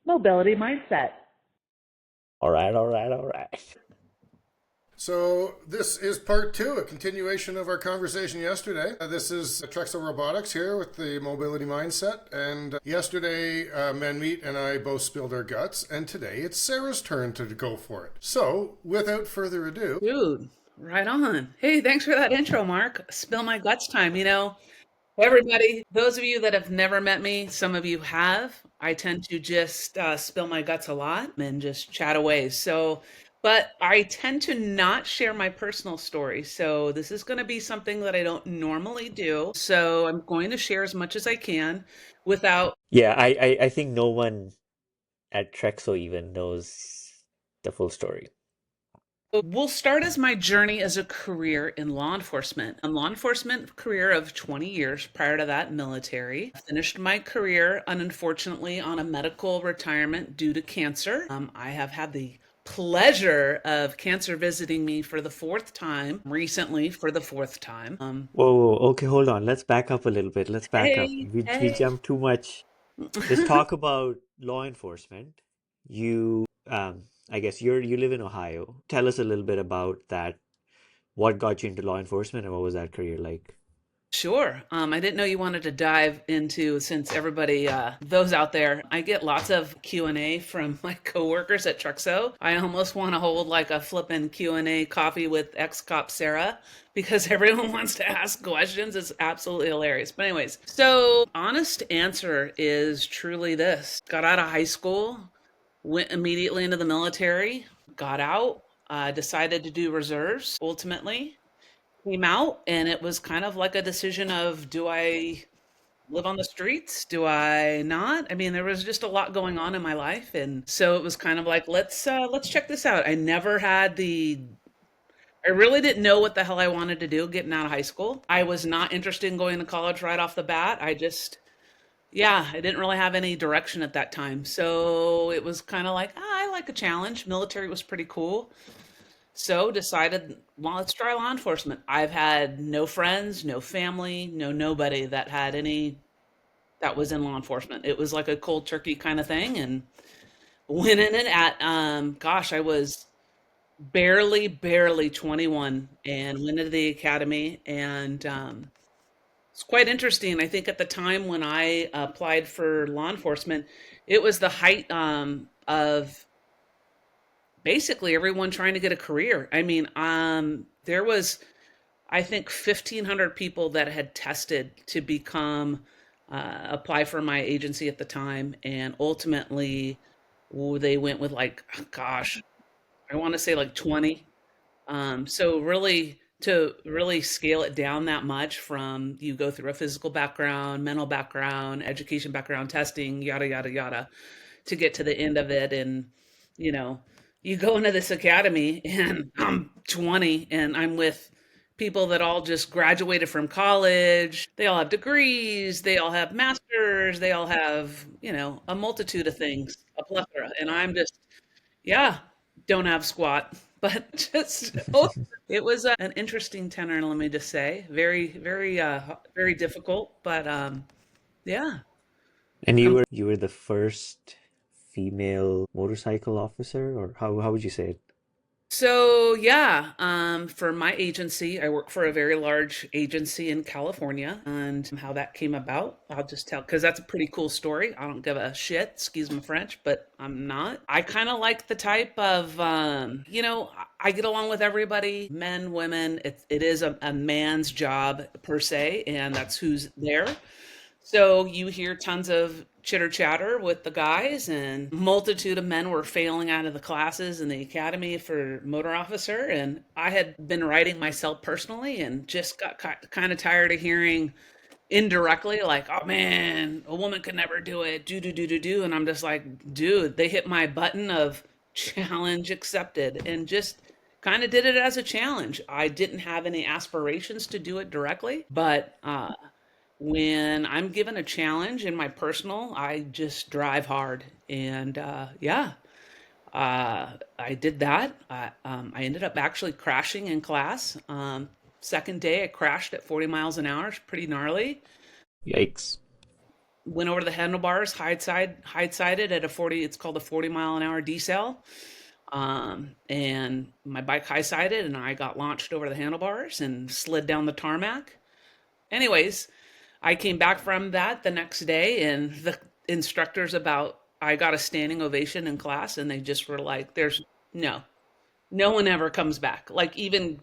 Mobility mindset. All right, all right, all right. So this is part two, a continuation of our conversation yesterday. This is Trexel Robotics here with the mobility mindset. And yesterday, Manmeet and I both spilled our guts, and today it's Sarah's turn to go for it. So without further ado, Dude, right on. Hey, thanks for that intro, Mark. Spill my guts time. Everybody, those of you that have never met me, some of you have. I tend to just spill my guts a lot and just chat away. But I tend to not share my personal story. So this is going to be something that I don't normally do. So I'm going to share as much as I can without. Yeah, I think no one at Trexo even knows the full story. We'll start as my journey as a career in law enforcement. A law enforcement career of 20 years. Prior to that, military. I finished my career, unfortunately, on a medical retirement due to cancer. I have had the pleasure of cancer visiting me for the fourth time, recently for the fourth time. Whoa, whoa, okay, hold on. Let's back up a little bit. Let's back up. Hey, We hey. jumped too much. Let's talk about law enforcement. I guess you live in Ohio. Tell us a little bit about that. What got you into law enforcement and what was that career like? Sure. I didn't know you wanted to dive into, since everybody, those out there, I get lots of Q&A from my coworkers at Truxo. I almost want to hold like a flippin' Q&A coffee with ex-cop Sara because everyone wants to ask questions. It's absolutely hilarious. But anyways, so honest answer is truly this. Got out of high school, went immediately into the military, got out, decided to do reserves ultimately, came out, and it was kind of like a decision of, do I live on the streets? Do I not? I mean, there was just a lot going on in my life, and so it was kind of like, let's check this out. I really didn't know what the hell I wanted to do getting out of high school. I was not interested in going to college right off the bat. I didn't really have any direction at that time. So it was kind of like, I like a challenge. Military was pretty cool. So decided, well, let's try law enforcement. I've had no friends, no family, no nobody that was in law enforcement. It was like a cold turkey kind of thing, and went in it at I was barely 21 and went into the academy, and it's quite interesting. I think at the time when I applied for law enforcement, it was the height of basically everyone trying to get a career. I mean, there was, I think, 1,500 people that had tested to apply for my agency at the time. And ultimately, they went with like, gosh, I want to say like 20. So really, to really scale it down that much, from you go through a physical background, mental background, education background, testing, yada, yada, yada, to get to the end of it. And, you know, you go into this academy and I'm 20 and I'm with people that all just graduated from college. They all have degrees, they all have masters, they all have, a multitude of things, a plethora. And I'm just, yeah, don't have squat. But just, it was an interesting tenor, let me just say. Very, very, very difficult. But yeah. And I'm you were the first female motorcycle officer, or how would you say it? So yeah, for my agency, I work for a very large agency in California, and how that came about, I'll just tell because that's a pretty cool story. I don't give a shit, excuse my French, but I'm not. I kind of like the type of, I get along with everybody, men, women. It is a man's job per se, and that's who's there. So you hear tons of chitter chatter with the guys, and multitude of men were failing out of the classes in the academy for motor officer. And I had been writing myself personally, and just got kind of tired of hearing indirectly like, "Oh man, a woman could never do it." Do do do do do, and I'm just like, dude, they hit my button of challenge accepted, and just kind of did it as a challenge. I didn't have any aspirations to do it directly, but when I'm given a challenge in my personal, I just drive hard. And I did that. I ended up actually crashing in class. Second day, I crashed at 40 miles an hour. It's pretty gnarly. Yikes. went over the handlebars, hide sided at a 40. It's called a 40-mile-an-hour decel. And my bike high sided, and I got launched over the handlebars and slid down the tarmac. Anyways, I came back from that the next day, and the instructors about I got a standing ovation in class, and they just were like, "There's no, no one ever comes back. Like even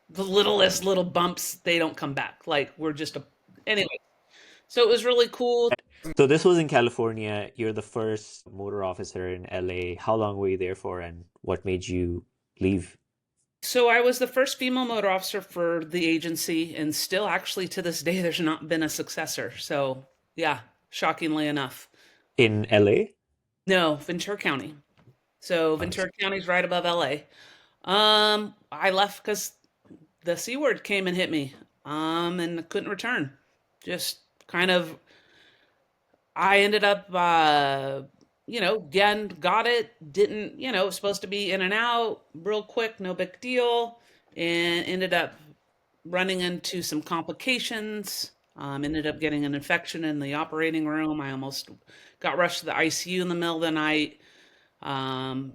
the littlest little bumps, they don't come back. Like we're just a anyway." So it was really cool. So this was in California. You're the first motor officer in LA. How long were you there for, and what made you leave? So I was the first female motor officer for the agency, and still, actually, to this day, there's not been a successor. So yeah, shockingly enough. In LA? No, Ventura County. So I see. Ventura County is right above LA. I left because the C word came and hit me. And I couldn't return. Just kind of, I ended up, again, got it, didn't, it was supposed to be in and out real quick, no big deal, and ended up running into some complications. Ended up getting an infection in the operating room. I almost got rushed to the ICU in the middle of the night.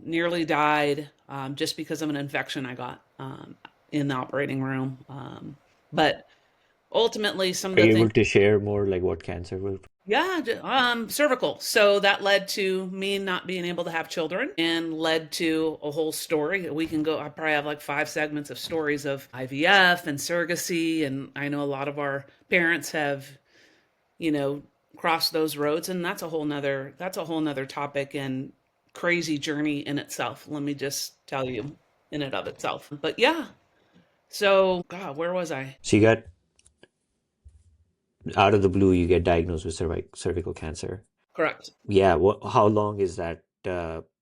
Nearly died just because of an infection I got in the operating room. But ultimately, some of Are the you things, able to share more like what cancer was? yeah, cervical. So that led to me not being able to have children and led to a whole story. We can go, I probably have like 5 segments of stories of IVF and surrogacy. And I know a lot of our parents have, you know, crossed those roads. And that's a whole nother topic and crazy journey in itself. Let me just tell you in and of itself. But yeah, so God, where was I? So you got out of the blue, you get diagnosed with cervical cancer. Correct. Yeah, how long is that?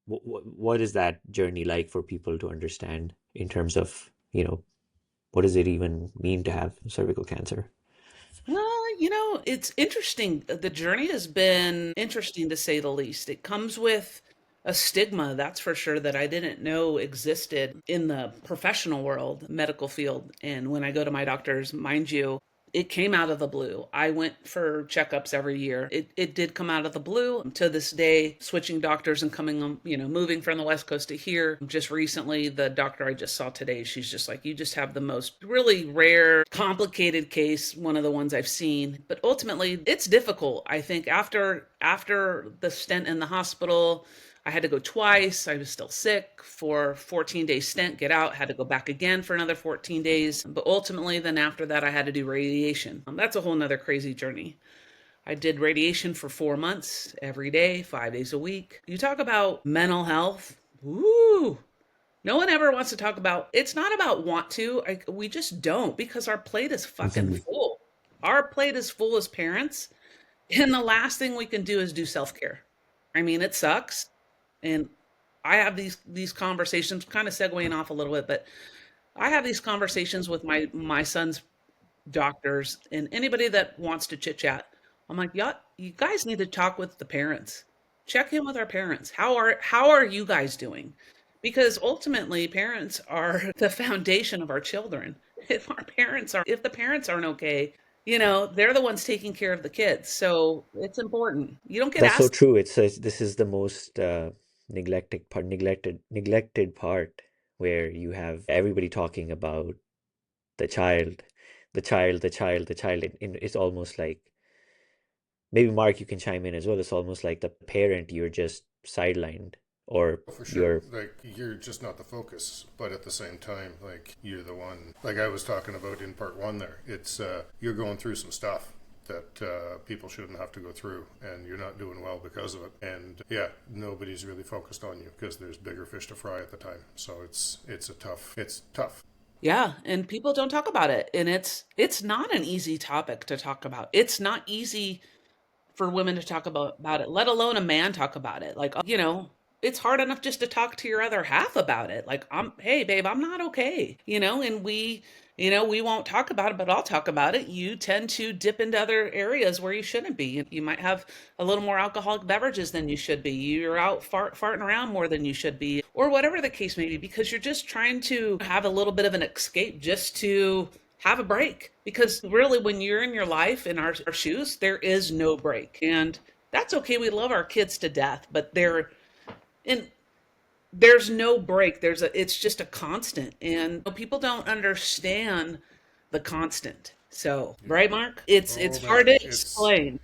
What is that journey like for people to understand in terms of, what does it even mean to have cervical cancer? It's interesting. The journey has been interesting to say the least. It comes with a stigma, that's for sure, that I didn't know existed in the professional world, medical field. And when I go to my doctors, mind you, it came out of the blue. I went for checkups every year. It did come out of the blue. To this day, switching doctors and coming, moving from the West Coast to here. Just recently, the doctor I just saw today, she's just like, you just have the most really rare, complicated case, one of the ones I've seen. But ultimately, it's difficult. I think after the stent in the hospital, I had to go twice. I was still sick for 14-day stent, get out, had to go back again for another 14 days. But ultimately, then after that, I had to do radiation. That's a whole nother crazy journey. I did radiation for 4 months, every day, 5 days a week. You talk about mental health. Woo! No one ever wants to talk about, it's not about want to. We just don't, because our plate is fucking Mhm. full. Our plate is full as parents. And the last thing we can do is do self care. I mean, it sucks. And I have these conversations, kind of segueing off a little bit, but I have these conversations with my son's doctors and anybody that wants to chit chat. I'm like, yeah, you guys need to talk with the parents. Check in with our parents. How are you guys doing? Because ultimately, parents are the foundation of our children. If the parents aren't okay, they're the ones taking care of the kids. So it's important. You don't get That's so asked. true. This is the most neglected part where you have everybody talking about the child, the child, the child, the child. It's almost like maybe Mark, you can chime in as well. It's almost like the parent, you're just sidelined, or For sure. you're. Like, you're just not the focus, but at the same time, like, you're the one. Like I was talking about in part one there, it's, you're going through some stuff that people shouldn't have to go through, and you're not doing well because of it. And yeah, nobody's really focused on you because there's bigger fish to fry at the time. So it's tough. Yeah, and people don't talk about it. And it's not an easy topic to talk about. It's not easy for women to talk about it, let alone a man talk about it. Like, it's hard enough just to talk to your other half about it. Like, hey, babe, I'm not okay. And we won't talk about it, but I'll talk about it. You tend to dip into other areas where you shouldn't be. You might have a little more alcoholic beverages than you should be. You're out farting around more than you should be, or whatever the case may be, because you're just trying to have a little bit of an escape just to have a break, because really when you're in your life in our shoes, there is no break. And that's okay. We love our kids to death, but and there's no break. It's just a constant. And people don't understand the constant. So, Yeah. right, Mark? It's Oh hard man, to it's. explain.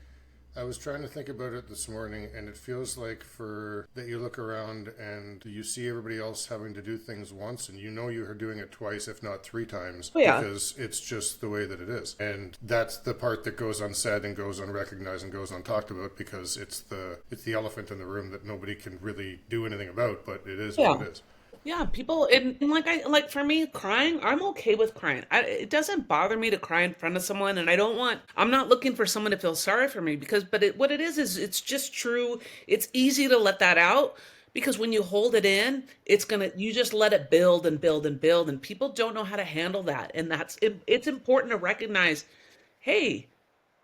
I was trying to think about it this morning, and it feels like for that you look around and you see everybody else having to do things once, and you know you are doing it twice, if not three times, Oh yeah. because it's just the way that it is. And that's the part that goes unsaid and goes unrecognized and goes untalked about, because it's the elephant in the room that nobody can really do anything about, but it is what Yeah. it is. Yeah, people and like for me, crying, I'm okay with crying. It doesn't bother me to cry in front of someone, and I'm not looking for someone to feel sorry for me, because what it is it's just true. It's easy to let that out, because when you hold it in, you just let it build and build and build, and people don't know how to handle that. And it's important to recognize, hey,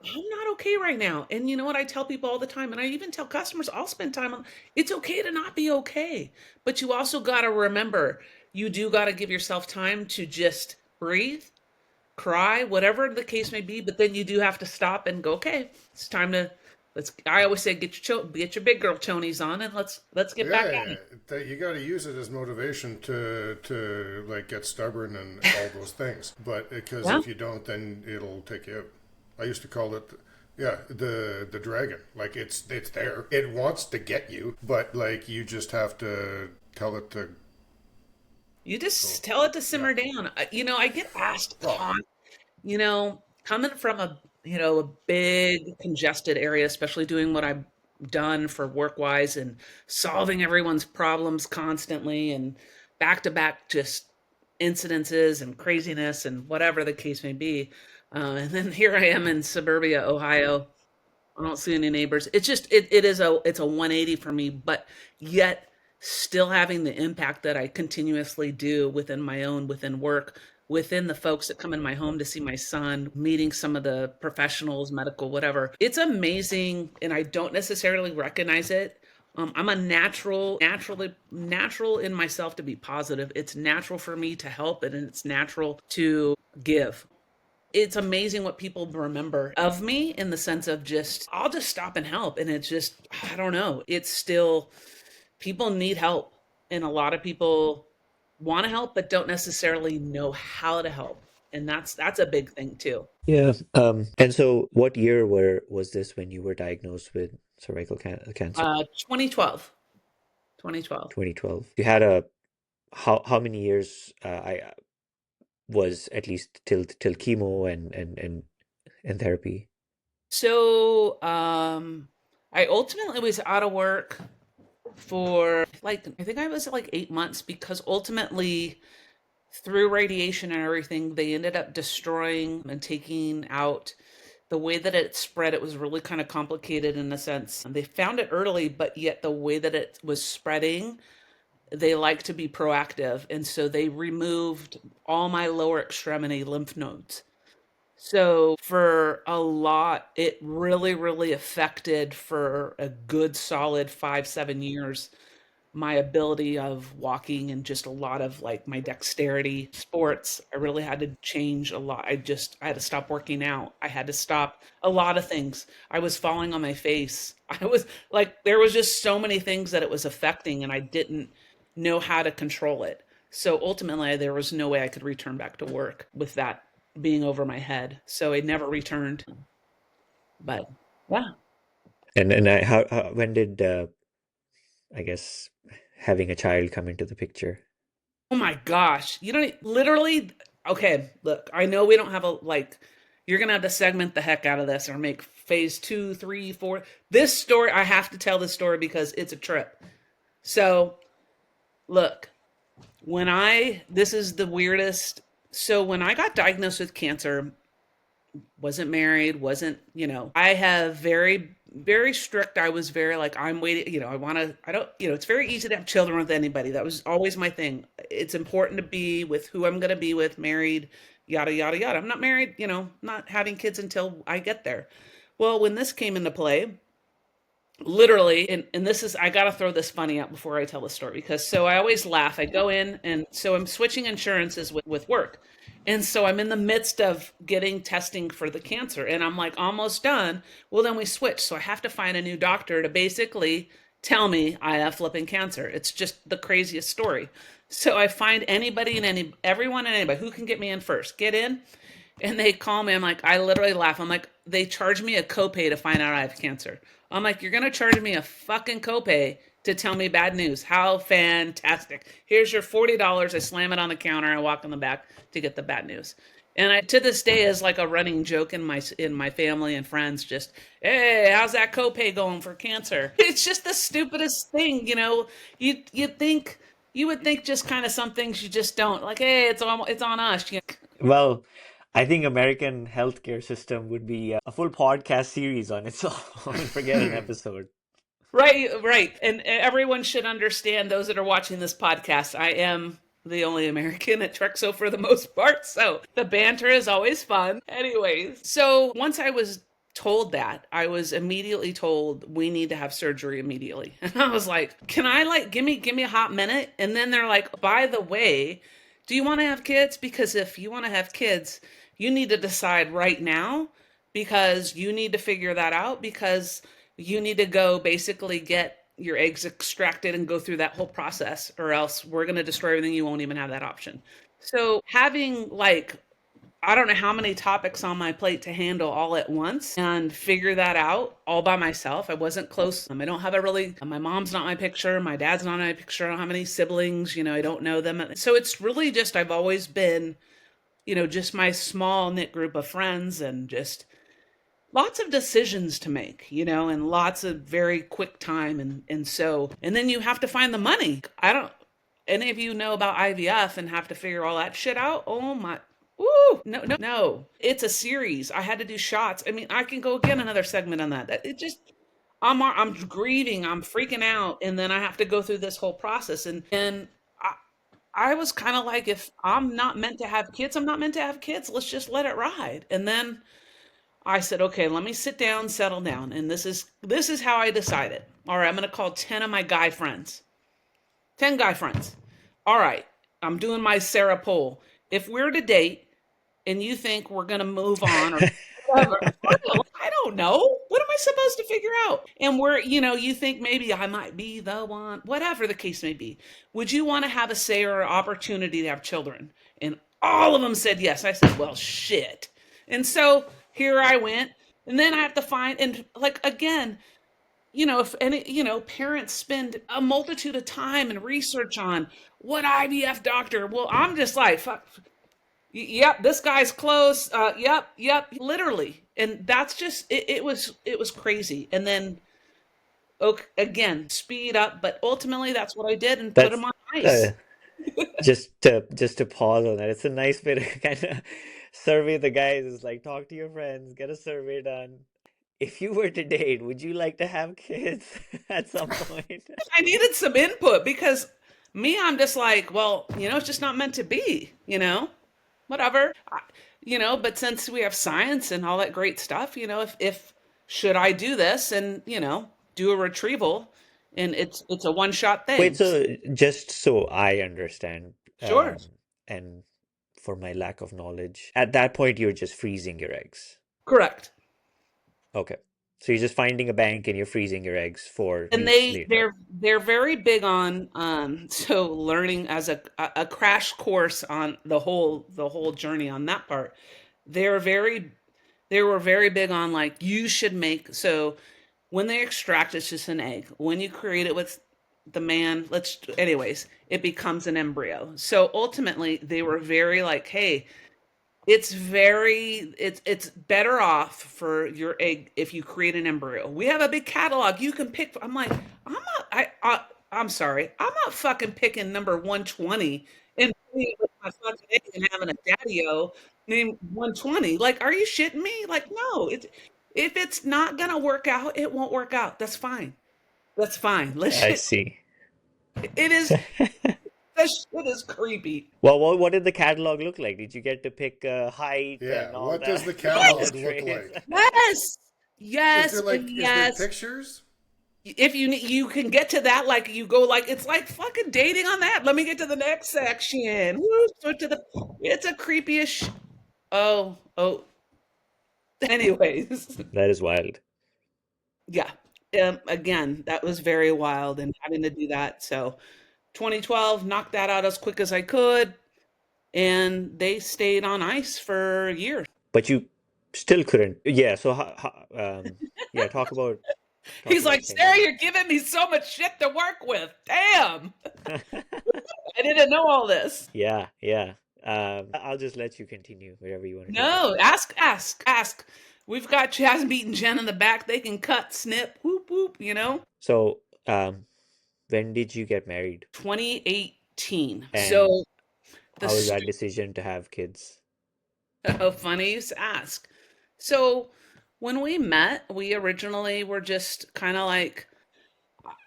I'm not okay right now. And you know what I tell people all the time, and I even tell customers, I'll spend time on, it's okay to not be okay. But you also got to remember, you do got to give yourself time to just breathe, cry, whatever the case may be. But then you do have to stop and go, okay, it's time to, I always say, get your big girl chonies on, and let's get back Yeah, at yeah, it. that you got to use it as motivation to like get stubborn and all those things. But because Yeah. if you don't, then it'll take you out. I used to call it, yeah, the dragon. Like it's there. It wants to get you, but like you just have to tell it to You go. just tell it to Yeah. simmer down. I get asked Oh, coming from a big congested area, especially doing what I've done for work wise and solving everyone's problems constantly and back to back just incidences and craziness and whatever the case may be. And then here I am in suburbia, Ohio. I don't see any neighbors. It's a 180 for me, but yet still having the impact that I continuously do within work, within the folks that come in my home to see my son, meeting some of the professionals, medical, whatever. It's amazing, and I don't necessarily recognize it. I'm a natural in myself to be positive. It's natural for me to help, and it's natural to give. It's amazing what people remember of me, in the sense of just I'll just stop and help, and it's just, I don't know, it's still, people need help, and a lot of people want to help but don't necessarily know how to help, and that's a big thing too. Yeah. And so what year was this when you were diagnosed with cervical cancer? 2012. 2012. 2012. You had a how many years I was at least till chemo and therapy? So I ultimately was out of work for, like, I think I was like 8 months, because ultimately, through radiation and everything, they ended up destroying and taking out. The way that it spread, it was really kind of complicated, in a sense. They found it early, but yet the way that it was spreading, they like to be proactive. And so they removed all my lower extremity lymph nodes. So for a lot, it really, really affected, for a good solid 5, 7 years, my ability of walking, and just a lot of like my dexterity sports. I really had to change a lot. I had to stop working out. I had to stop a lot of things. I was falling on my face. I was like, there was just so many things that it was affecting, and I didn't know how to control it. So ultimately, there was no way I could return back to work with that being over my head. So I never returned. But yeah. And how when did I guess having a child come into the picture? Oh my gosh. You don't literally, okay, look, I know we don't have you're gonna have to segment the heck out of this, or make phase two, three, four. This story, I have to tell this story because it's a trip. So look, this is the weirdest. So when I got diagnosed with cancer, wasn't married, I have very, very strict. I was very like, I'm waiting, I don't, it's very easy to have children with anybody. That was always my thing. It's important to be with who I'm going to be with, married, yada, yada, yada. I'm not married, not having kids until I get there. Well, when this came into play, literally, and this is, I got to throw this funny out before I tell the story, because so I always laugh. I go in, and so I'm switching insurances with work. And so I'm in the midst of getting testing for the cancer and I'm like almost done. Well, then we switch. So I have to find a new doctor to basically tell me I have flipping cancer. It's just the craziest story. So I find anybody and everyone and anybody who can get me in first. Get in. And they call me. I'm like, I literally laugh. I'm like, they charge me a copay to find out I have cancer. I'm like, you're going to charge me a fucking copay to tell me bad news. How fantastic. Here's your $40. I slam it on the counter. I walk in the back to get the bad news. And I, to this day, is like a running joke in my family and friends. Just, hey, how's that copay going for cancer? It's just the stupidest thing, you know. You would think just kind of some things you just don't like. Hey, it's on us. You know? Well, I think American healthcare system would be a full podcast series on its own. Forget an episode. Right, right. And everyone should understand, those that are watching this podcast, I am the only American at Trexo for the most part. So the banter is always fun. Anyways, so once I was told that, I was immediately told we need to have surgery immediately. And I was like, can I like give me a hot minute? And then they're like, by the way, do you want to have kids? Because if you want to have kids, you need to decide right now because you need to figure that out because you need to go basically get your eggs extracted and go through that whole process or else we're going to destroy everything. You won't even have that option. So having like, I don't know how many topics on my plate to handle all at once and figure that out all by myself. I wasn't close. I don't have my mom's not my picture. My dad's not my picture. I don't have any siblings, you know, I don't know them. So it's really just, I've always been, you know, just my small knit group of friends and just lots of decisions to make, you know, and lots of very quick time. And then you have to find the money. I don't, any of you know about IVF and have to figure all that shit out? Oh my, ooh, no. It's a series. I had to do shots. I mean, I can go again another segment on that. It just, I'm grieving, I'm freaking out. And then I have to go through this whole process. And I was kind of like, if I'm not meant to have kids, I'm not meant to have kids. Let's just let it ride. And then I said, okay, let me sit down, settle down. And this is how I decided. All right, I'm going to call 10 of my guy friends. 10 guy friends. All right, I'm doing my Sara poll. If we're to date and you think we're going to move on or whatever, I don't know. What am I supposed to figure out? And you think maybe I might be the one, whatever the case may be. Would you want to have a say or opportunity to have children? And all of them said yes. I said, well, shit. And so here I went. And then I have to find, and like, again, you know, if any, you know, parents spend a multitude of time and research on what IVF doctor. Well, I'm just like, fuck, yep, this guy's close. Yep, literally. And that's just, it was crazy. And then, okay, again, speed up. But ultimately, that's what I did and put That's them on uh, ice. just to pause on that. It's a nice way to kind of survey the guys. It's like talk to your friends, get a survey done. If you were to date, would you like to have kids at some point? I needed some input because I'm just like, well, you know, it's just not meant to be, you know, whatever. But since we have science and all that great stuff, you know, if should I do this and, you know, do a retrieval and it's a one shot Wait, thing. so just so I understand, Sure. and for my lack of knowledge, at that point you're just freezing your eggs. Correct. Okay. So you're just finding a bank and you're freezing your eggs for And use later. they're very big on so learning as a crash course on the whole journey on that part. They're very they were very big on like you should make so when they extract it's just an egg. When you create it with the man, it becomes an embryo. So ultimately they were very like, hey, it's better off for your egg if you create an embryo. We have a big catalog you can pick. I'm like, I'm sorry, I'm not fucking picking number 120 and playing with my fucking egg and having a daddy-o named 120. Like, are you shitting me? Like, no, if it's not gonna work out, it won't work out. That's fine. That's fine. Let's I shit. see. It is that shit is creepy. Well, what did the catalog look like? Did you get to pick height Yeah, and all what does that? the All the catalog look traits? like? Yes. Is there Yes like and is there yes. pictures? If you can get to that, like you go like it's like fucking dating on that. Let me get to the next section. Woo, so to the it's a creepyish. Oh. Anyways, That is wild. yeah. Again, that was very wild and having to do that. So 2012, knocked that out as quick as I could, and they stayed on ice for years. But you still couldn't. Yeah. So, yeah, talk He's about like, Sarah, pending. you're giving me so much shit to work with. Damn, I didn't know all this. Yeah, yeah. I'll just let you continue wherever you want to take it. No, ask. We've got Jasmine and Jen in the back. They can cut, snip, whoop, whoop, you know? So, when did you get married? 2018. And So the how was that decision to have kids? oh, funny you ask. So when we met, we originally were just kind of like,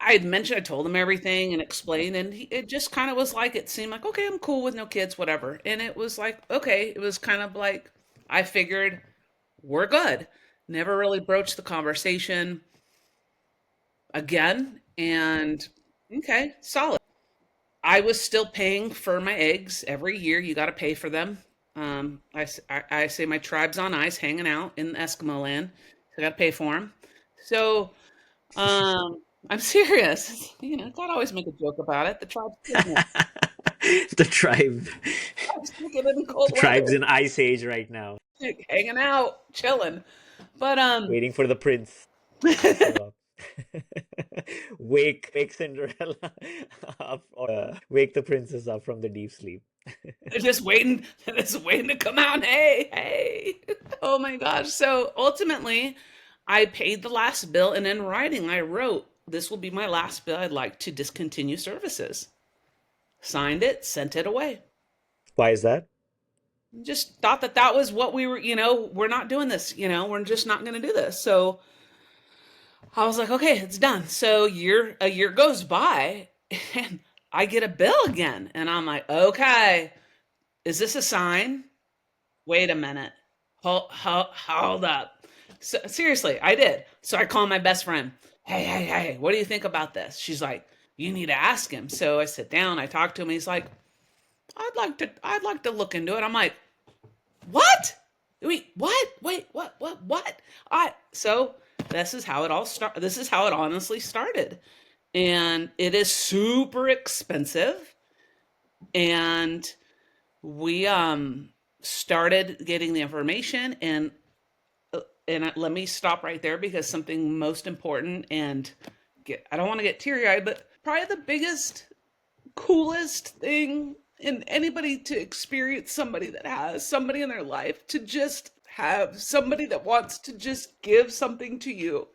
I had mentioned, I told him everything and explained, and it just kind of was like, it seemed like, okay, I'm cool with no kids, whatever. And it was like, okay, it was kind of like, I figured we're good. Never really broached the conversation again. And okay, solid. I was still paying for my eggs every year. You got to pay for them. I say my tribe's on ice, hanging out in Eskimo land. So I got to pay for them. So um, I'm serious. You know, gotta always make a joke about it. The tribe's kicking it. The tribe, Tribe's kicking it in the cold tribe's weather, in ice age right now, like, hanging out, chilling. But waiting for the prince to show up. Wake Cinderella up, or wake the princess up from the deep sleep. they're just waiting, they're just waiting to come out. Hey, hey. Oh my gosh. So ultimately, I paid the last bill, and in writing, I wrote, this will be my last bill. I'd like to discontinue services. Signed it, sent it away. Why is that? Just thought that that was what we were, we're not doing this, we're just not going to do this. So I was like, okay, it's done. So a year goes by and I get a bill again. And I'm like, okay, is this a sign? Wait a minute. Hold up. So, seriously, I did. So I call my best friend. Hey, what do you think about this? She's like, you need to ask him. So I sit down, I talk to him. He's like, I'd like to look into it. I'm like, what? Wait, what? Wait, what? So this is how it all start. This is how it honestly started, and it is super expensive. And we started getting the information, and let me stop right there because something most important and I don't want to get teary eyed, but probably the biggest coolest thing in anybody to experience somebody that has somebody in their life to just have somebody that wants to just give something to you.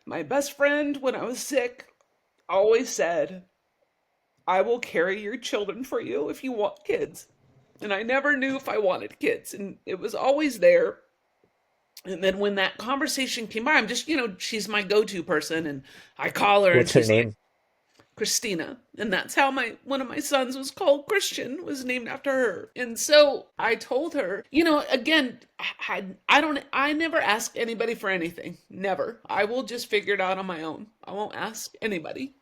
My best friend, when I was sick, always said, I will carry your children for you if you want kids. And I never knew if I wanted kids, and it was always there. And then when that conversation came by, I'm just, she's my go to person, and I call her and What's her she's like, name? Christina, and that's how my one of my sons was called. Christian was named after her. And so I told her, again, I never ask anybody for anything, never. I will just figure it out on my own. I won't ask anybody.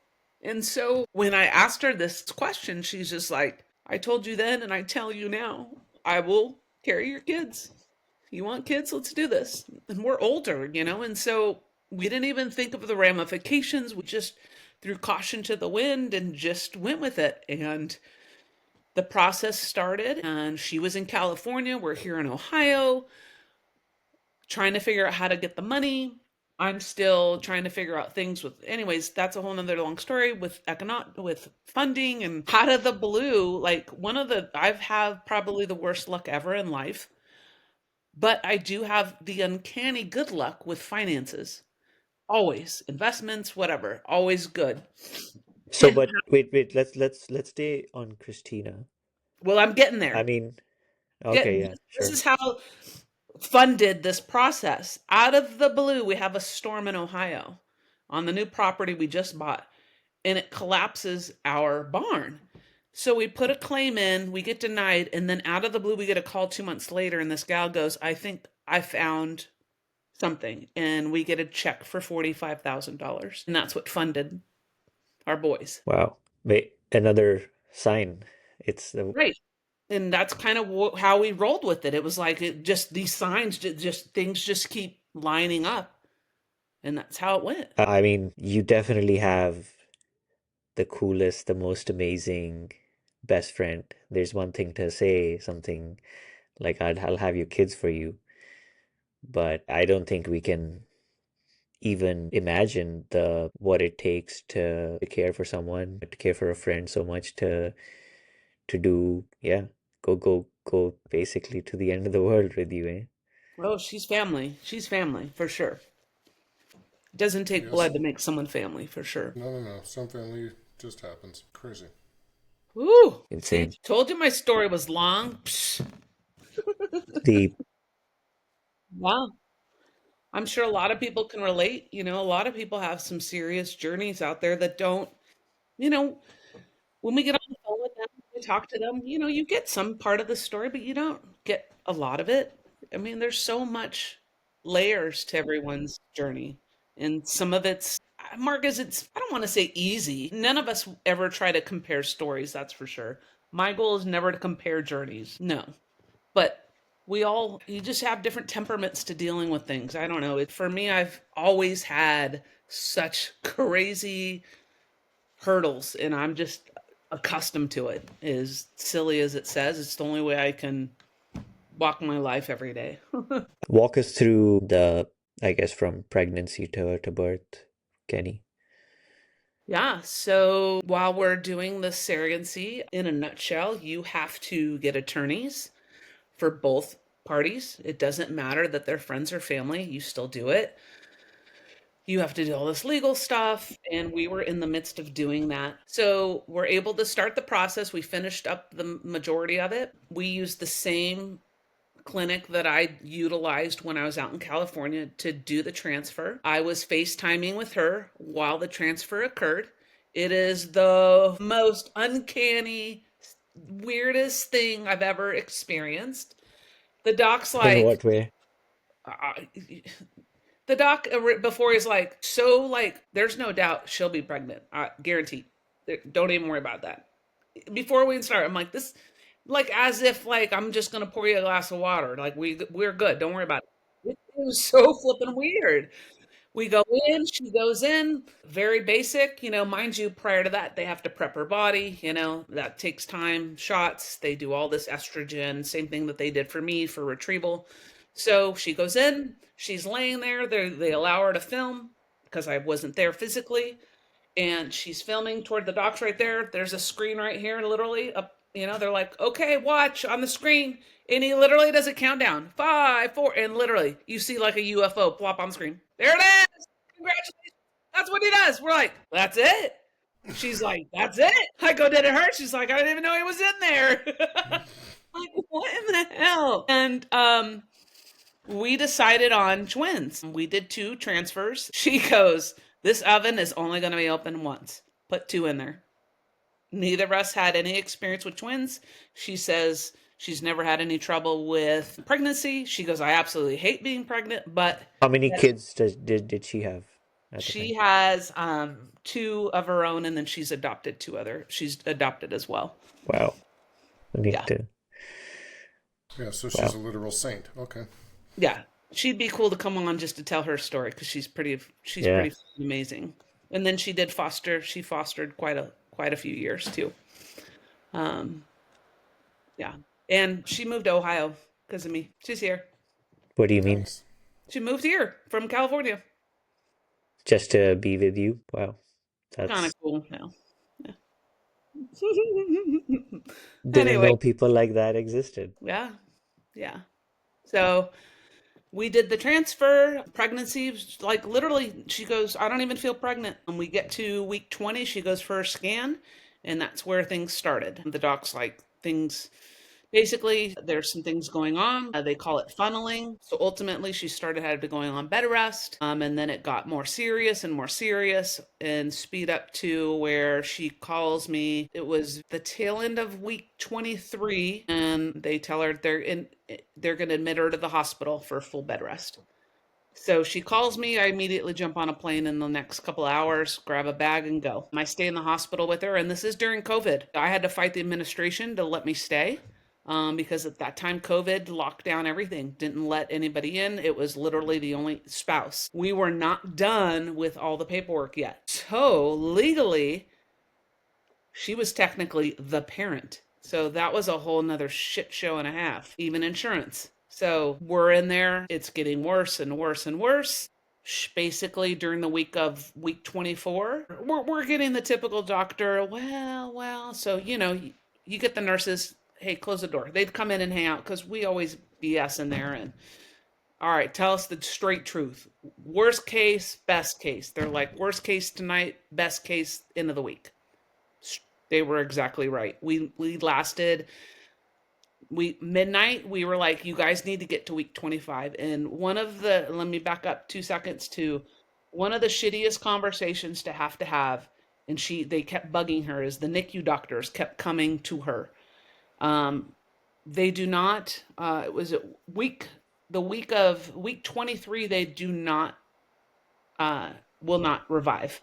And so when I asked her this question, she's just like, I told you then and I tell you now, I will carry your kids. You want kids, let's do this. And we're older, and so we didn't even think of the ramifications. We just threw caution to the wind and just went with it. And the process started, and she was in California. We're here in Ohio, trying to figure out how to get the money. I'm still trying to figure out things with, anyways, that's a whole nother long story with with funding. And out of the blue, like I've had probably the worst luck ever in life, but I do have the uncanny good luck with finances. Always investments, whatever, always good. So, but wait, let's stay on Christina. Well, I'm getting I there. mean, okay, Getting yeah, this sure. is how funded this process. Out of the blue, we have a storm in Ohio on the new property we just bought, and it collapses our barn. So we put a claim in, we get denied, and then out of the blue, we get a call 2 months later, and this gal goes, I think I found something, and we get a check for $45,000. And that's what funded our boys. Wow. Wait, another sign. It's the Right. And that's kind of how we rolled with it. It was like it just these signs, just things just keep lining up, and that's how it went. I mean, you definitely have the coolest, the most amazing best friend. There's one thing to say something like I'll have your kids for you, but I don't think we can even imagine the what it takes to care for someone, to care for a friend so much to do, yeah, go basically to the end of the world with you, eh? Oh, she's family. She's family for sure. It doesn't take Yes. blood to make someone family for sure. No, no, no. Some family just happens. Crazy. Ooh, see, Insane. told you my story was long. Psh, The wow. I'm sure a lot of people can relate. A lot of people have some serious journeys out there that don't, you know, when we get on the phone with them, we talk to them, you get some part of the story, but you don't get a lot of it. I mean, there's so much layers to everyone's journey. And some of it's, Marcus, I don't want to say easy. None of us ever try to compare stories, that's for sure. My goal is never to compare journeys. No. But you just have different temperaments to dealing with things. I don't know. For me, I've always had such crazy hurdles, and I'm just accustomed to it. As silly as it says, it's the only way I can walk my life every day. walk us through the, I guess, from pregnancy to birth, Kenny. Yeah, so while we're doing the surrogacy, in a nutshell, you have to get attorneys for both parties. It doesn't matter that they're friends or family, you still do it. You have to do all this legal stuff, and we were in the midst of doing that. So we're able to start the process. We finished up the majority of it. We used the same clinic that I utilized when I was out in California to do the transfer. I was FaceTiming with her while the transfer occurred. It is the most uncanny, weirdest thing I've ever experienced. The doc's In like, what way? uh, the doc before he's like, so like, there's no doubt she'll be pregnant, guaranteed. Don't even worry about that. Before we start, I'm like, this, like as if like I'm just gonna pour you a glass of water. Like we're good. Don't worry about it. It was so flippin' weird. We go in, she goes in, very basic, mind you, prior to that, they have to prep her body, that takes time, shots, they do all this estrogen, same thing that they did for me for retrieval. So she goes in, she's laying there, they allow her to film because I wasn't there physically, and she's filming toward the docks right there. There's a screen right here, literally up. They're like, okay, watch on the screen, and he literally does a countdown, 5, 4, and literally you see like a UFO plop on the screen. There it is. Congratulations. That's what he does. We're like, that's it. She's like, that's it. I go, did it hurt? She's like, I didn't even know he was in there. Like, what in the hell? And we decided on twins. We did 2 transfers. She goes, this oven is only going to be open once. Put 2 in there. Neither of us had any experience with twins. She says she's never had any trouble with pregnancy. She goes, I absolutely hate being pregnant, but How many kids did she have at the she time? has 2 of her own, and then she's adopted as well. Wow. I need Yeah. to. Yeah, so she's Wow. a literal saint. Okay. Yeah. She'd be cool to come on just to tell her story because she's Yeah. pretty amazing. And then she fostered quite a few years too. Um, yeah. And she moved to Ohio because of me. She's here. What do you mean? Nice. She moved here from California. Just to be with you? Wow. Kind That's of cool now. Yeah. didn't Anyway, know people like that existed. yeah. Yeah. So we did the transfer. Pregnancy, like literally, she goes, I don't even feel pregnant. And we get to week 20, she goes for a scan, and that's where things started. The doc's like, things basically, there's some things going on. They call it funneling. So ultimately, she started had to going on bed rest, and then it got more serious, and speed up to where she calls me. It was the tail end of week 23, and they tell her they're going to admit her to the hospital for full bed rest. So she calls me. I immediately jump on a plane in the next couple hours, grab a bag, and go. I stay in the hospital with her, and this is during COVID. I had to fight the administration to let me stay because at that time, COVID locked down everything, didn't let anybody in. It was literally the only spouse. We were not done with all the paperwork yet. So legally, she was technically the parent. So that was a whole nother shit show and a half, even insurance. So we're in there. It's getting worse and worse and worse. Basically, during the week of week 24, we're getting the typical doctor, well. So, you get the nurses, hey, close the door. They'd come in and hang out because we always BS in there. And all right, tell us the straight truth. Worst case, best case. They're like, worst case tonight, best case end of the week. They were exactly right. We lasted midnight. We were like, you guys need to get to week 25. And let me back up 2 seconds to one of the shittiest conversations to have, and they kept bugging her, is the NICU doctors kept coming to her. They do not, it was the week of week 23, they do not, will not revive.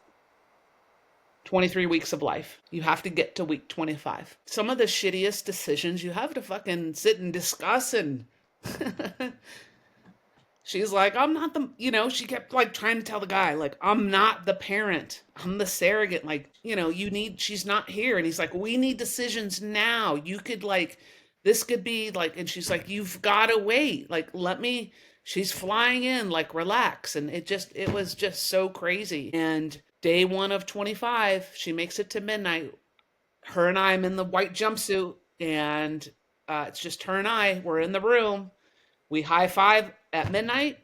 23 weeks of life. You have to get to week 25. Some of the shittiest decisions you have to fucking sit and discuss. And she's like, I'm not she kept like trying to tell the guy, like, I'm not the parent. I'm the surrogate. Like, she's not here. And he's like, we need decisions now. You could this could be like, and she's like, you've got to wait. Like, she's flying in, like, relax. And it was just so crazy. And day 1 of 25, she makes it to midnight. Her and I'm in the white jumpsuit, and it's just her and I. We're in the room. We high five at midnight.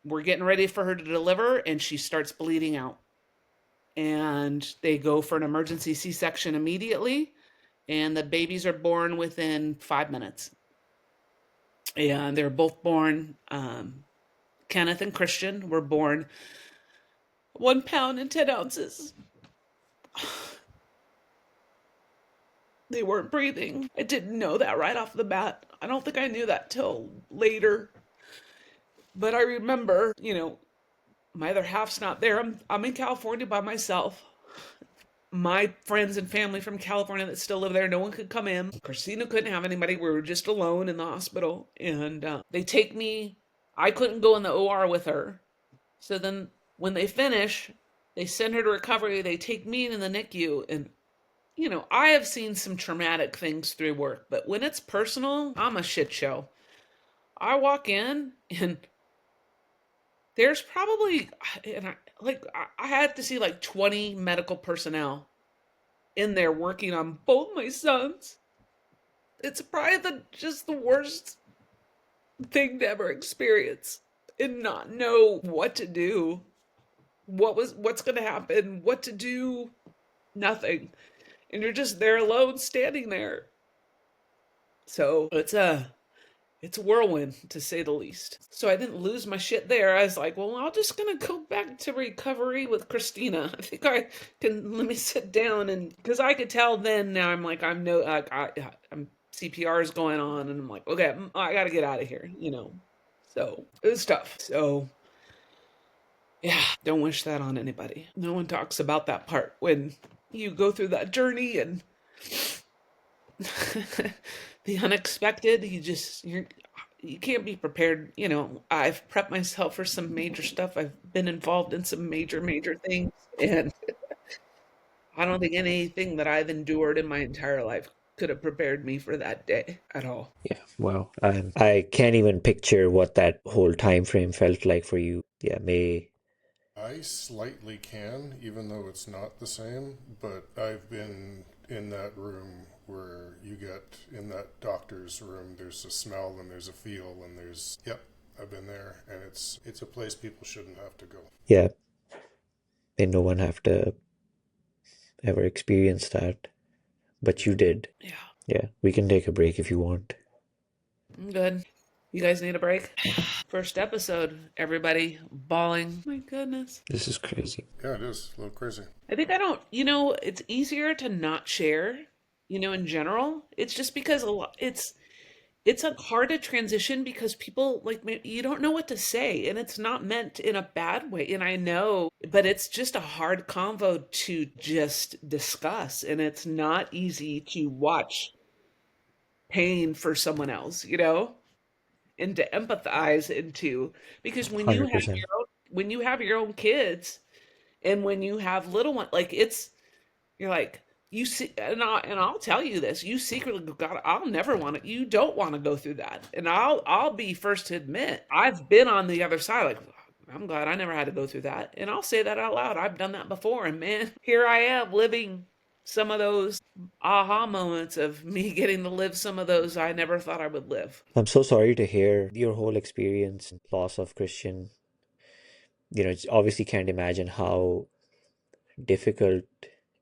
We're getting ready for her to deliver, and she starts bleeding out. And they go for an emergency C-section immediately, and the babies are born within 5 minutes. And they're both born, Kenneth and Christian were born 1 pound and 10 ounces. They weren't breathing. I didn't know that right off the bat. I don't think I knew that till later. But I remember, my other half's not there. I'm in California by myself. My friends and family from California that still live there, no one could come in. Christina couldn't have anybody. We were just alone in the hospital. And they take me. I couldn't go in the OR with her. So then when they finish, they send her to recovery. They take me in the NICU. And, I have seen some traumatic things through work. But when it's personal, I'm a shit show. I walk in and there's probably, I had to see like 20 medical personnel in there working on both my sons. It's probably just the worst thing to ever experience and not know what to do. What's going to happen, what to do, nothing. And you're just there alone, standing there. So it's a whirlwind, to say the least. So I didn't lose my shit there. I was like, well, I'm just going to go back to recovery with Christina. I think I can, let me sit down, and because I could tell then, now I'm like, I'm CPR is going on, and I'm like, okay, I got to get out of here, So it was tough. So yeah, don't wish that on anybody. No one talks about that part when you go through that journey and the unexpected. You can't be prepared. I've prepped myself for some major stuff. I've been involved in some major things, and I don't think anything that I've endured in my entire life could have prepared me for that day at all. Yeah, well, I can't even picture what that whole time frame felt like for you. Yeah, May. I slightly can, even though it's not the same, but I've been in that room where you get in that doctor's room, there's a smell and there's a feel and yep, I've been there, and it's a place people shouldn't have to go. Yeah, may no one have to ever experience that, but you did. Yeah. Yeah, we can take a break if you want. I'm good. You guys need a break? First episode, everybody bawling. My goodness. This is crazy. Yeah, it is a little crazy. I think it's easier to not share, in general. It's just because it's a hard to transition because people like you don't know what to say, and it's not meant in a bad way. And I know, but it's just a hard convo to just discuss, and it's not easy to watch pain for someone else, and to empathize into because Hundred percent. when you have your own kids and when you have little one like it's you're like you see and I'll tell you this you secretly go, God, I'll never want to you don't want to go through that, and I'll be first to admit I've been on the other side, like I'm glad I never had to go through that, and I'll say that out loud. I've done that before, and man, here I am living some of those aha moments of me getting to live some of those I never thought I would live. I'm so sorry to hear your whole experience, loss of Christian. It's obviously can't imagine how difficult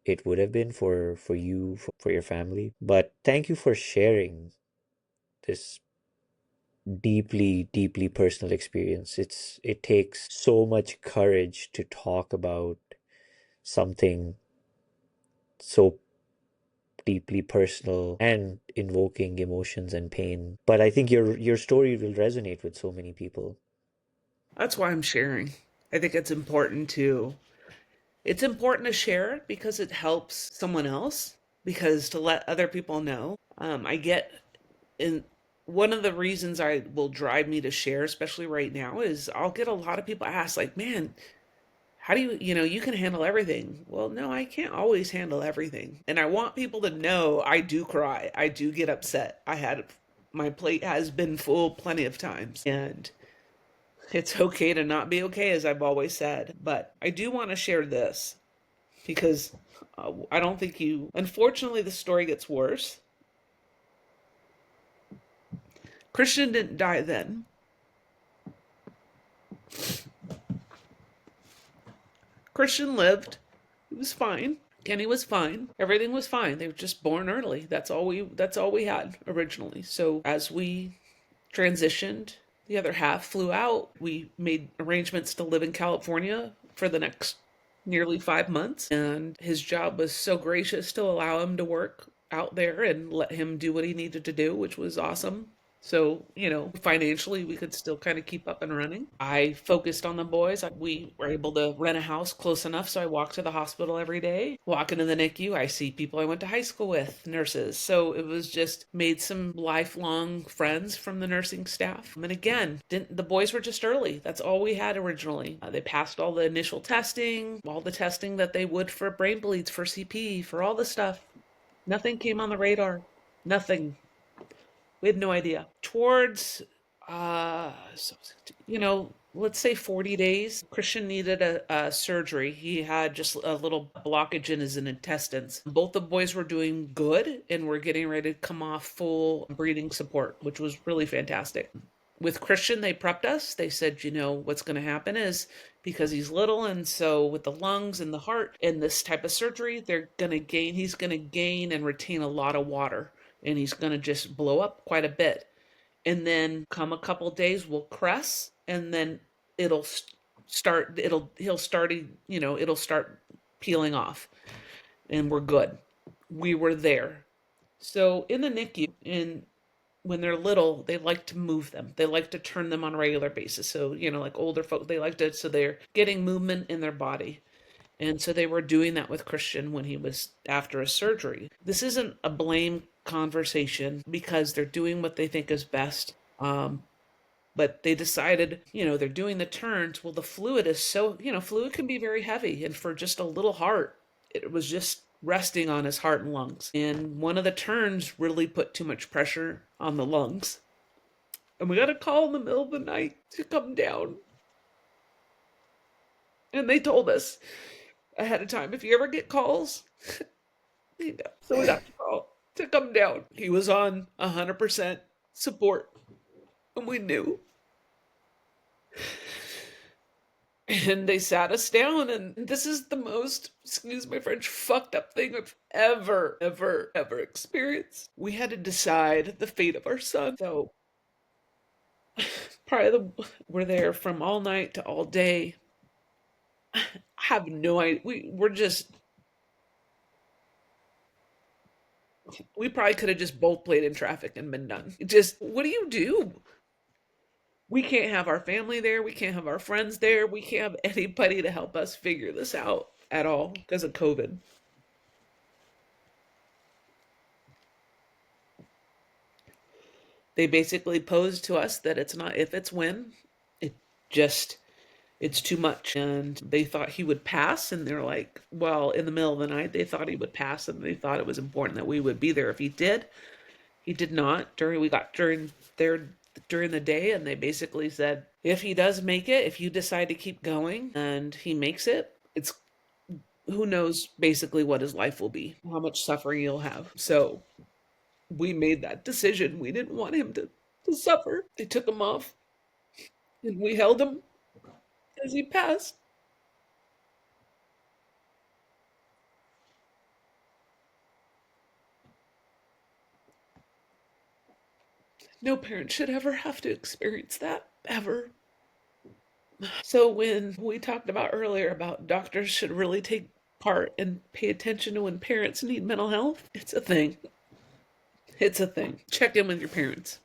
it would have been for you, for your family. But thank you for sharing this deeply, deeply personal experience. It takes so much courage to talk about something so deeply personal and invoking emotions and pain. But I think your story will resonate with so many people. That's why I'm sharing. I think it's important to share it because it helps someone else, because to let other people know. I get in one of the reasons I will drive me to share, especially right now, is I'll get a lot of people ask, like, man, how do you can handle everything. Well, no, I can't always handle everything. And I want people to know I do cry. I do get upset. My plate has been full plenty of times. And it's okay to not be okay, as I've always said. But I do want to share this because I don't think unfortunately, the story gets worse. Christian didn't die then. Christian lived. He was fine. Kenny was fine. Everything was fine. They were just born early. That's all we had originally. So as we transitioned, the other half flew out. We made arrangements to live in California for the next nearly 5 months. And his job was so gracious to allow him to work out there and let him do what he needed to do, which was awesome. So, financially, we could still kind of keep up and running. I focused on the boys. We were able to rent a house close enough, so I walk to the hospital every day. Walk into the NICU, I see people I went to high school with, nurses. So it was just made some lifelong friends from the nursing staff. And again, the boys were just early. That's all we had originally. They passed all the initial testing, all the testing that they would for brain bleeds, for CP, for all the stuff. Nothing came on the radar. Nothing. We had no idea. Towards, so, let's say 40 days, Christian needed a surgery. He had just a little blockage in his intestines. Both the boys were doing good and were getting ready to come off full breathing support, which was really fantastic. With Christian, they prepped us. They said, what's going to happen is because he's little, and so with the lungs and the heart and this type of surgery, he's going to gain and retain a lot of water, and he's going to just blow up quite a bit. And then come a couple days, we'll cress, and then it'll start, it'll start peeling off, and we're good. We were there. So in the NICU, when they're little, they like to move them. They like to turn them on a regular basis. So, like older folk, so they're getting movement in their body. And so they were doing that with Christian when he was after a surgery. This isn't a blame conversation because they're doing what they think is best. But they decided, they're doing the turns. Well, the fluid is fluid can be very heavy. And for just a little heart, it was just resting on his heart and lungs. And one of the turns really put too much pressure on the lungs. And we got a call in the middle of the night to come down. And they told us ahead of time, if you ever get calls, so we got the call to come down. He was on 100% support, and we knew. And they sat us down, and this is the most, excuse my French, fucked up thing I've ever, ever, ever experienced. We had to decide the fate of our son. So, we're there from all night to all day. I have no idea. We're just We probably could have just both played in traffic and been done. Just, what do you do? We can't have our family there. We can't have our friends there. We can't have anybody to help us figure this out at all because of COVID. They basically posed to us that it's not if, it's when. It just, it's too much. And they thought he would pass. And they're like, well, in the middle of the night, they thought he would pass. And they thought it was important that we would be there if he did. He did not. We got during the day, and they basically said, if he does make it, if you decide to keep going and he makes it, it's, who knows basically what his life will be, how much suffering he'll have. So we made that decision. We didn't want him to suffer. They took him off, and we held him as he passed. No parent should ever have to experience that, ever. So when we talked about earlier about doctors should really take part and pay attention to when parents need mental health, it's a thing. It's a thing. Check in with your parents.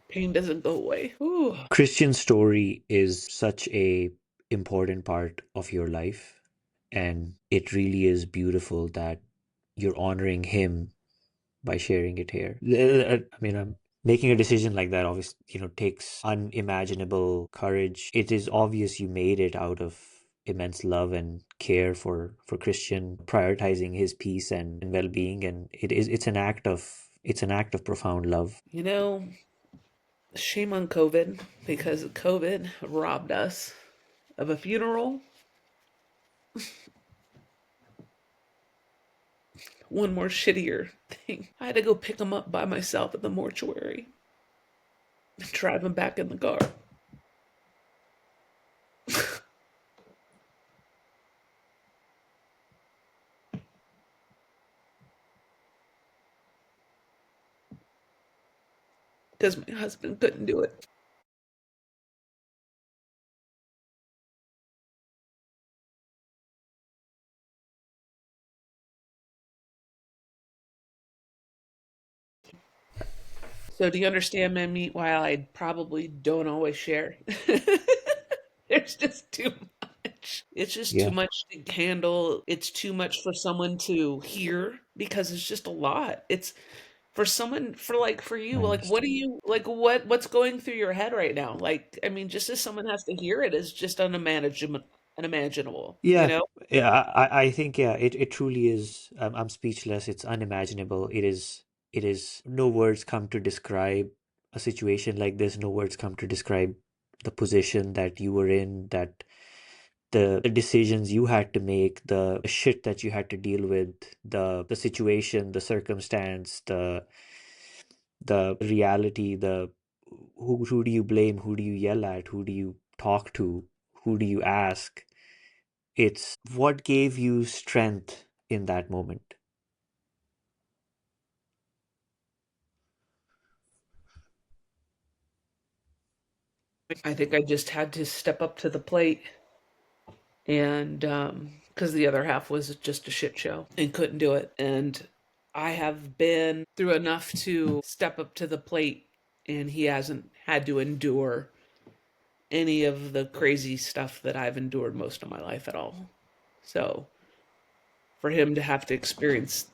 Pain doesn't go away. Ooh. Christian story is such a important part of your life, and it really is beautiful that you're honoring him by sharing it here. I mean, making a decision like that obviously, takes unimaginable courage. It is obvious you made it out of immense love and care for Christian, prioritizing his peace and well-being, and it's an act of profound love. You know, shame on COVID because COVID robbed us of a funeral. One more shittier thing. I had to go pick him up by myself at the mortuary and drive him back in the car. Because my husband couldn't do it. So do you understand, man, meat, why I probably don't always share? There's just too much. It's just too Yeah, much to handle. It's too much for someone to hear because it's just a lot. It's for someone, for I you, like what do understand. you like what's going through your head right now? Like, I mean, just as someone has to hear it is just unimaginable, you Yeah, know? yeah. I think, yeah, it truly is. I'm speechless. It's unimaginable. It is. No words come to describe a situation like this. No words come to describe the position that you were in, that the decisions you had to make, the shit that you had to deal with, the situation, the circumstance, the reality, the who do you blame, who do you yell at, who do you talk to, who do you ask? It's what gave you strength in that moment. I think I just had to step up to the plate and because the other half was just a shit show and couldn't do it. And I have been through enough to step up to the plate, and he hasn't had to endure any of the crazy stuff that I've endured most of my life at all. So for him to have to experience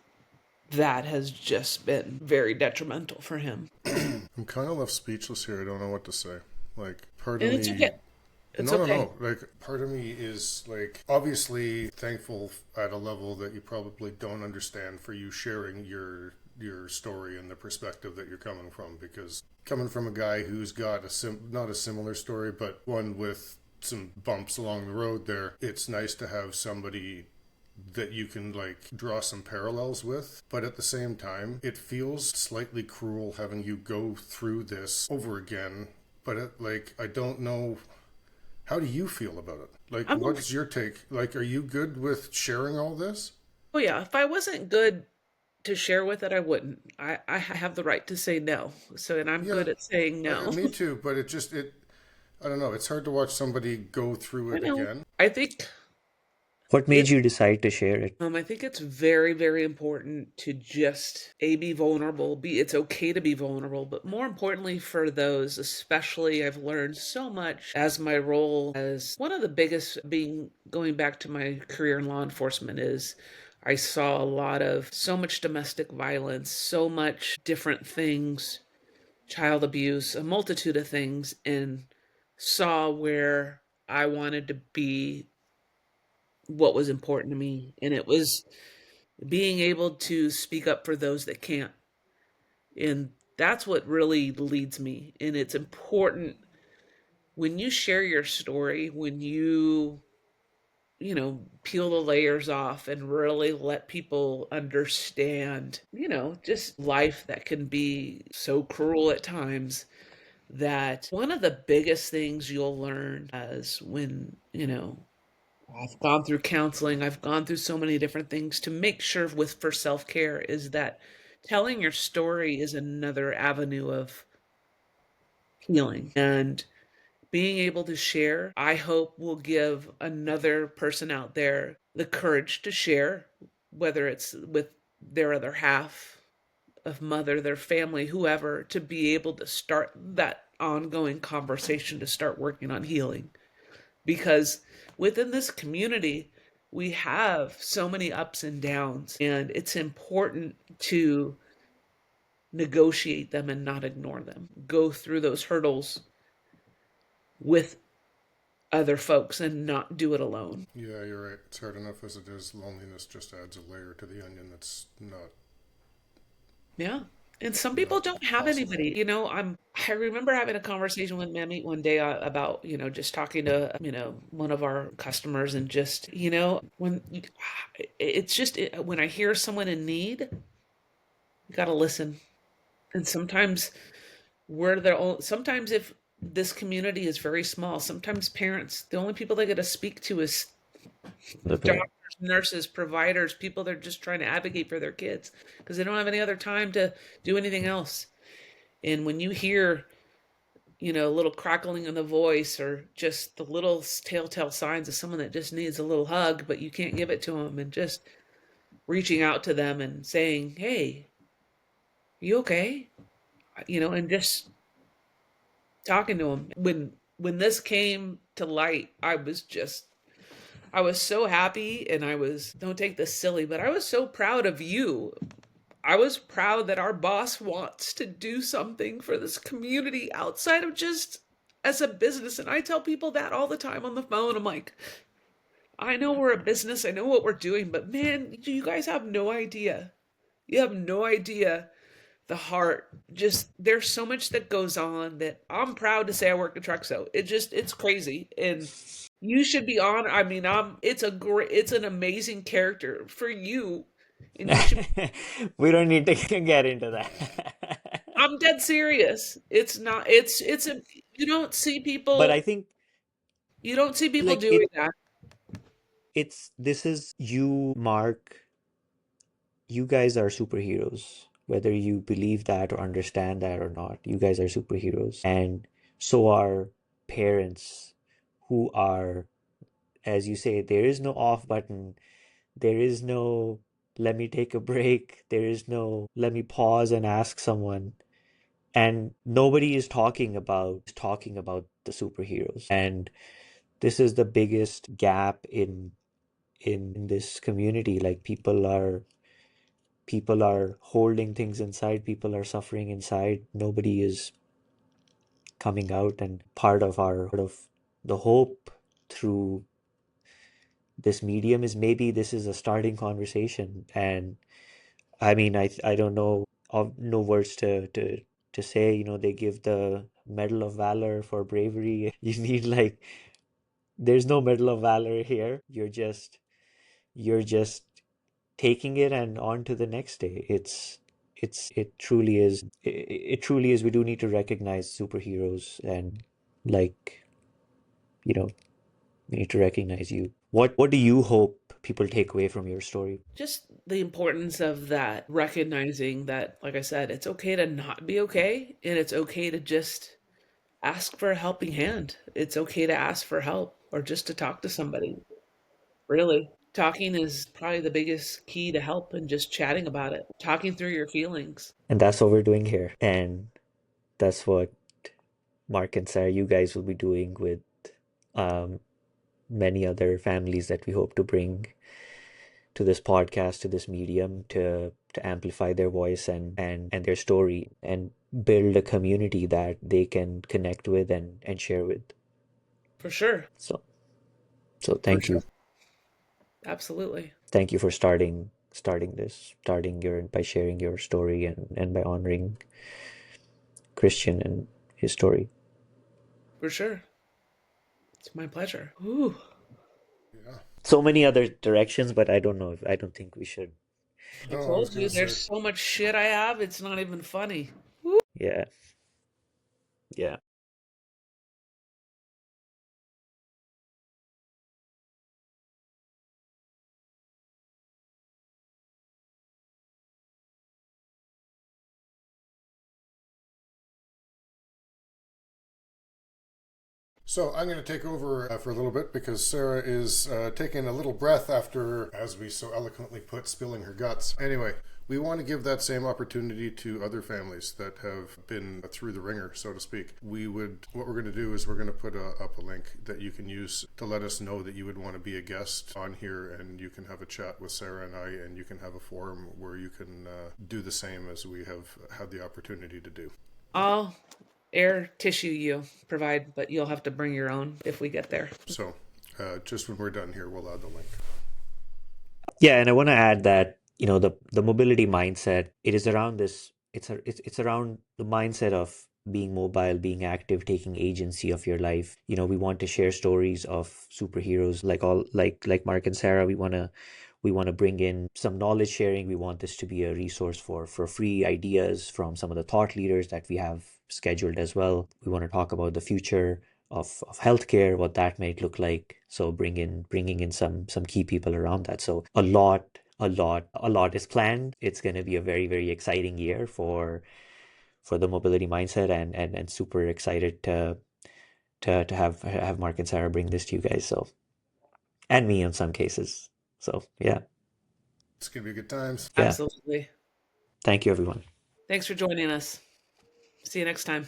that has just been very detrimental for him. I'm kind of left speechless here. I don't know what to say. Like, part of And it's me. okay. It's No, no, okay. no. Like, part of me is, like, obviously thankful at a level that you probably don't understand for you sharing your story and the perspective that you're coming from, because coming from a guy who's got not a similar story, but one with some bumps along the road there, it's nice to have somebody that you can like draw some parallels with, but at the same time it feels slightly cruel having you go through this over again. But like, I don't know, how do you feel about it? Like, I'm okay. what's your take? Like, are you good with sharing all this? Oh yeah, if I wasn't good to share with it, I wouldn't. I have the right to say no. So, and I'm Yeah, good at saying no. me too. But I don't know. It's hard to watch somebody go through I it know. again. I think What made It's you decide to share it? I think it's very, very important to just A, be vulnerable. B, it's okay to be vulnerable, but more importantly for those, especially I've learned so much as my role as one of the biggest being going back to my career in law enforcement is I saw a lot of so much domestic violence, so much different things, child abuse, a multitude of things, and saw where I wanted to be what was important to me. And it was being able to speak up for those that can't. And that's what really leads me. And it's important when you share your story, when peel the layers off and really let people understand, just life that can be so cruel at times. That one of the biggest things you'll learn as when, I've gone through counseling, I've gone through so many different things to make sure with for self-care is that telling your story is another avenue of healing. And being able to share, I hope will give another person out there the courage to share, whether it's with their other half of mother, their family, whoever, to be able to start that ongoing conversation to start working on healing. Because within this community, we have so many ups and downs, and it's important to negotiate them and not ignore them. Go through those hurdles with other folks and not do it alone. Yeah, you're right. It's hard enough as it is. Loneliness just adds a layer to the onion that's Yeah. And some people not don't have possible. anybody. I remember having a conversation with Mammy one day about, just talking to, one of our customers and just, it's just when I hear someone in need, you got to listen. And sometimes sometimes if this community is very small, sometimes parents, the only people they get to speak to is The doctors, pair. nurses, providers, people that are just trying to advocate for their kids because they don't have any other time to do anything else. And when you hear, a little crackling in the voice or just the little telltale signs of someone that just needs a little hug, but you can't give it to them, and just reaching out to them and saying, "Hey, you okay?" And just talking to them. When this came to light, I was so happy, and don't take this silly, but I was so proud of you. I was proud that our boss wants to do something for this community outside of just as a business. And I tell people that all the time on the phone. I'm like, I know we're a business, I know what we're doing, but man, you guys have no idea. You have no idea the heart. Just there's so much that goes on that I'm proud to say I work at Truxo. It's crazy. And you should be on. I mean, it's an amazing character for you, and you should. We don't need to get into that. I'm dead serious. It's not. It's a. You don't see But I people. think You don't see people like doing that. it's this is you, Mark, you guys are superheroes. Whether you believe that or understand that or not, you guys are superheroes. And so are parents who are, as you say, there is no off button. There is no let me take a break. There is no let me pause and ask someone. And nobody is talking about the superheroes. And this is the biggest gap in this community. Like people are holding things inside, people are suffering inside. Nobody is coming out, and part of the hope through this medium is maybe this is a starting conversation. And I mean, I don't know of no words to say, they give the Medal of Valor for bravery. You need like there's no Medal of Valor here. You're just taking it and on to the next day. It truly is. It truly is. We do need to recognize superheroes, and like, you know, we need to recognize you. What do you hope people take away from your story? Just the importance of that, recognizing that, like I said, it's okay to not be okay, and it's okay to just ask for a helping hand. It's okay to ask for help or just to talk to somebody. Really. Talking is probably the biggest key to help and just chatting about it, talking through your feelings. And that's what we're doing here. And that's what Mark and Sarah, you guys will be doing with um, many other families that we hope to bring to this podcast, to this medium, to amplify their voice and their story and build a community that they can connect with and share with. For sure. So so For thank sure. you. Absolutely. Thank you for starting your by sharing your story and by honoring Christian and his story. For sure. It's my pleasure. Ooh. Yeah. So many other directions, but I don't think we should. I No, I was told going you to say. there's so much shit I have, it's not even funny. Yeah. Yeah. So I'm going to take over for a little bit because Sarah is taking a little breath after, as we so eloquently put, spilling her guts. Anyway, we want to give that same opportunity to other families that have been through the ringer, so to speak. What we're going to do is we're going to put up a link that you can use to let us know that you would want to be a guest on here, and you can have a chat with Sarah and I, and you can have a forum where you can do the same as we have had the opportunity to do. I'll air tissue you provide, but you'll have to bring your own if we get there. So just when we're done here, we'll add the link. Yeah, and I want to add that, the mobility mindset, it is around this, it's around the mindset of being mobile, being active, taking agency of your life. We want to share stories of superheroes like Mark and Sarah. We want to bring in some knowledge sharing. We want this to be a resource for free ideas from some of the thought leaders that we have scheduled as well. We want to talk about the future of healthcare, what that might look like. So bringing in some key people around that. So a lot is planned. It's going to be a very, very exciting year for the mobility mindset, and super excited to have Mark and Sarah bring this to you guys. So, and me in some cases. So yeah, It's going to be good times. yeah. Absolutely. Thank you, everyone. Thanks for joining us. See you next time.